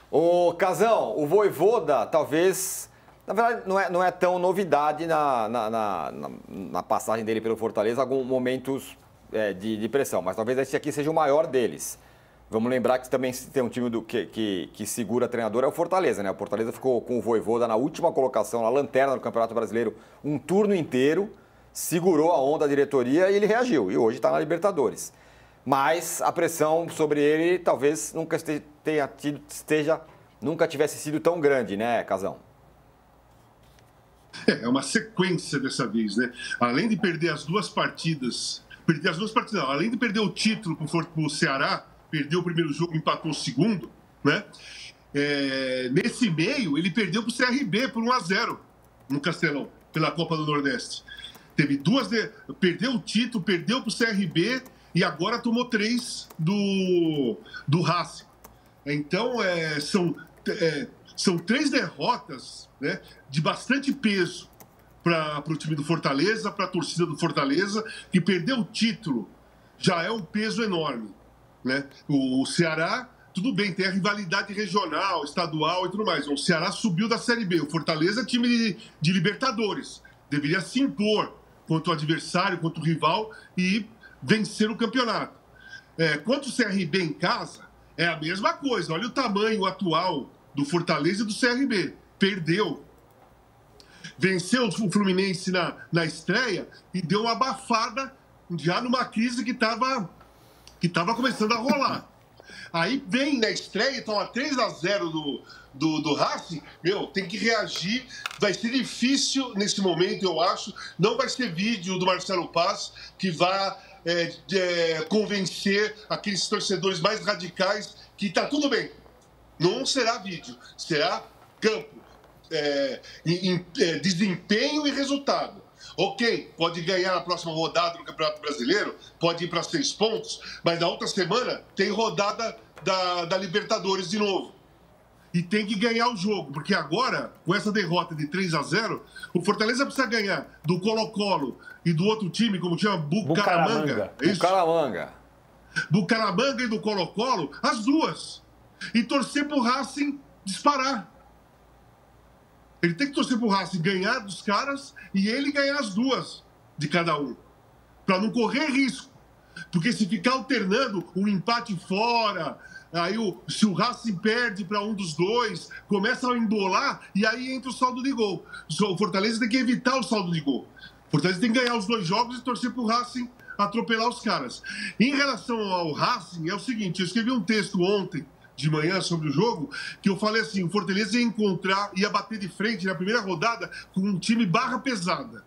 O Casão, o Vojvoda, talvez, na verdade, não é tão novidade na passagem dele pelo Fortaleza, alguns momentos de pressão, mas talvez esse aqui seja o maior deles. Vamos lembrar que também tem um time que segura treinador, é o Fortaleza, né? O Fortaleza ficou com o Vojvoda na última colocação, na lanterna do Campeonato Brasileiro, um turno inteiro, segurou a onda da diretoria e ele reagiu, e hoje está na Libertadores. Mas a pressão sobre ele talvez nunca tivesse sido tão grande, né, Casão? É uma sequência dessa vez, né? Além de perder as duas partidas, além de perder o título para o Ceará, perdeu o primeiro jogo, empatou o segundo, né? Nesse meio, ele perdeu para o CRB por 1-0 no Castelão, pela Copa do Nordeste. Teve perdeu o título, perdeu para o CRB e agora tomou 3 do Racing. Então, são 3 derrotas, né, de bastante peso para o time do Fortaleza, para a torcida do Fortaleza, que perdeu o título já é um peso enorme, né? O Ceará, tudo bem, tem a rivalidade regional, estadual e tudo mais. O Ceará subiu da Série B. O Fortaleza é time de Libertadores. Deveria se impor contra o adversário, contra o rival e vencer o campeonato. Quanto o CRB em casa, é a mesma coisa. Olha o tamanho atual do Fortaleza e do CRB. Perdeu. Venceu o Fluminense na estreia e deu uma abafada já numa crise que estava começando a rolar. Aí vem na estreia, toma 3-0 do Racing. Tem que reagir. Vai ser difícil nesse momento, eu acho. Não vai ser vídeo do Marcelo Paz que vai convencer aqueles torcedores mais radicais que tá tudo bem. Não será vídeo, será campo, desempenho e resultado. Ok, pode ganhar na próxima rodada do Campeonato Brasileiro, pode ir para 6 pontos, mas na outra semana tem rodada da Libertadores de novo. E tem que ganhar o jogo, porque agora, com essa derrota de 3-0, o Fortaleza precisa ganhar do Colo-Colo e do outro time, como chama? Bucaramanga. Bucaramanga e do Colo-Colo, as duas. E torcer pro Racing disparar. Ele tem que torcer pro Racing ganhar dos caras e ele ganhar as duas de cada um. Para não correr risco. Porque se ficar alternando um empate fora, aí se o Racing perde para um dos dois, começa a embolar e aí entra o saldo de gol. O Fortaleza tem que evitar o saldo de gol. O Fortaleza tem que ganhar os 2 jogos e torcer pro Racing atropelar os caras. Em relação ao Racing, é o seguinte, eu escrevi um texto ontem de manhã sobre o jogo, que eu falei assim, o Fortaleza ia bater de frente na primeira rodada com um time barra pesada.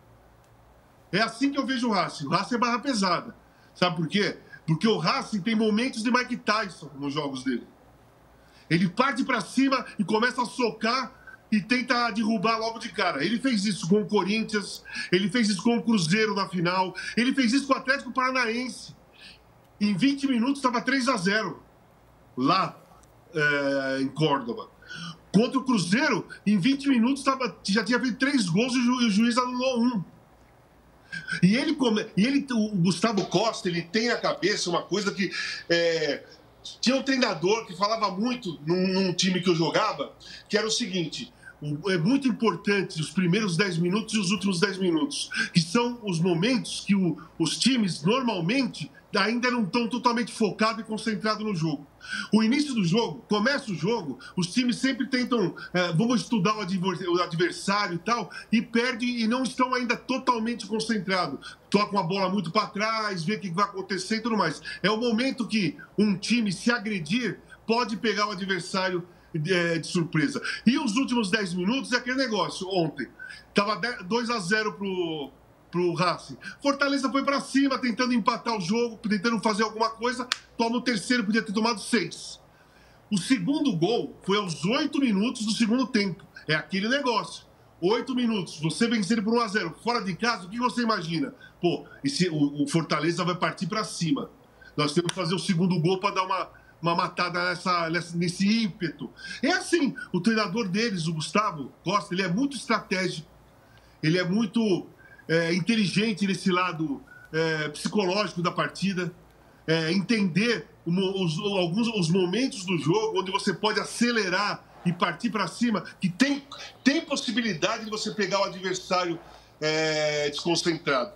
É assim que eu vejo o Racing. O Racing é barra pesada. Sabe por quê? Porque o Racing tem momentos de Mike Tyson nos jogos dele. Ele parte para cima e começa a socar e tenta derrubar logo de cara. Ele fez isso com o Corinthians, ele fez isso com o Cruzeiro na final, ele fez isso com o Atlético Paranaense. Em 20 minutos estava 3-0 lá em Córdoba. Contra o Cruzeiro, em 20 minutos já tinha feito 3 gols e o juiz anulou 1. O Gustavo Costa, ele tem na cabeça uma coisa que... tinha um treinador que falava muito num time que eu jogava, que era o seguinte: é muito importante os primeiros 10 minutos e os últimos 10 minutos, que são os momentos que os times normalmente ainda não estão totalmente focados e concentrados no jogo. O início do jogo, começa o jogo, os times sempre tentam, vamos estudar o adversário e tal, e perdem e não estão ainda totalmente concentrados. Tocam a bola muito para trás, vê o que vai acontecer e tudo mais. É o momento que um time, se agredir, pode pegar o adversário de surpresa. E os últimos 10 minutos é aquele negócio. Ontem, estava 2-0 pro Racing. Fortaleza foi para cima, tentando empatar o jogo, tentando fazer alguma coisa, toma o terceiro, podia ter tomado 6. O segundo gol foi aos 8 minutos do segundo tempo. É aquele negócio. 8 minutos, você vencendo por 1-0, fora de casa, o que você imagina? O Fortaleza vai partir para cima. Nós temos que fazer o segundo gol para dar uma matada nesse ímpeto. É assim, o treinador deles, o Gustavo Costa, ele é muito estratégico, ele é muito inteligente nesse lado psicológico da partida, entender os momentos do jogo onde você pode acelerar e partir para cima, que tem possibilidade de você pegar o adversário desconcentrado.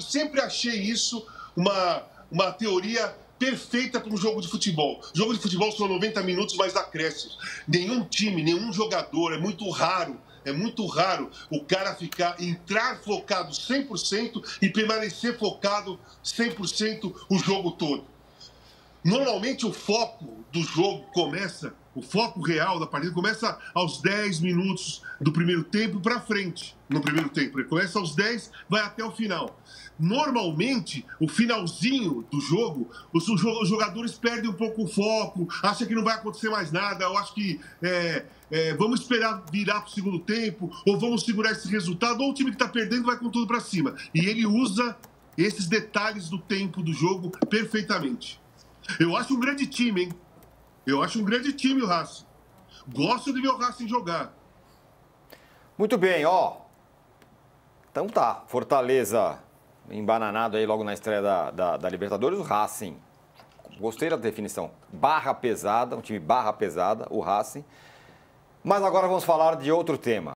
Sempre achei isso uma teoria perfeita para um jogo de futebol. Jogo de futebol são 90 minutos mais acréscimos. Nenhum time, nenhum jogador, é muito raro o cara entrar focado 100% e permanecer focado 100% o jogo todo. Normalmente o foco do jogo o foco real da partida começa aos 10 minutos do primeiro tempo para frente. No primeiro tempo, ele começa aos 10, vai até o final. Normalmente, o finalzinho do jogo, os jogadores perdem um pouco o foco, acham que não vai acontecer mais nada, eu acho que vamos esperar virar para o segundo tempo, ou vamos segurar esse resultado, ou o time que está perdendo vai com tudo para cima. E ele usa esses detalhes do tempo do jogo perfeitamente. Eu acho um grande time, hein? Eu acho um grande time o Racing. Gosto de ver o Racing jogar. Muito bem, ó. Então tá, Fortaleza embananado aí logo na estreia da Libertadores, o Racing. Gostei da definição. Barra pesada, um time barra pesada, o Racing. Mas agora vamos falar de outro tema.